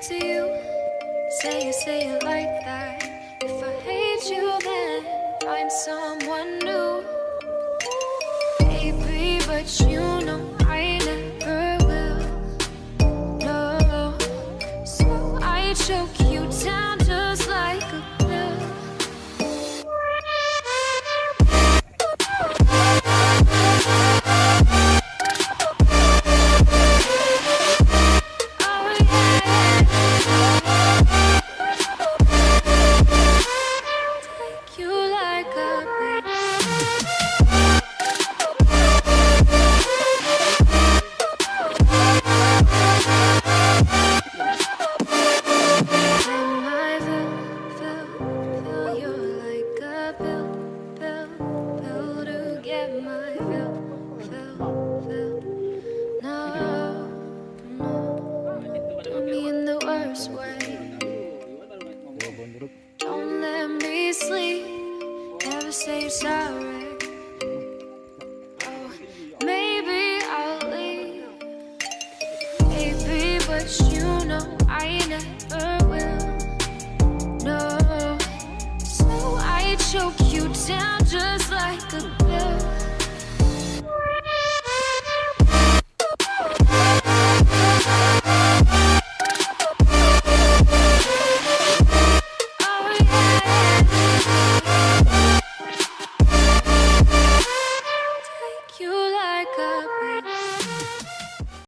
to you. Say it like that. If I hate you, then find someone new. Baby, but you know I never will. No, so I choke you down just like a pill. Don't let me sleep, never say you're sorry. Oh, maybe I'll leave, baby, but you know I never will. No.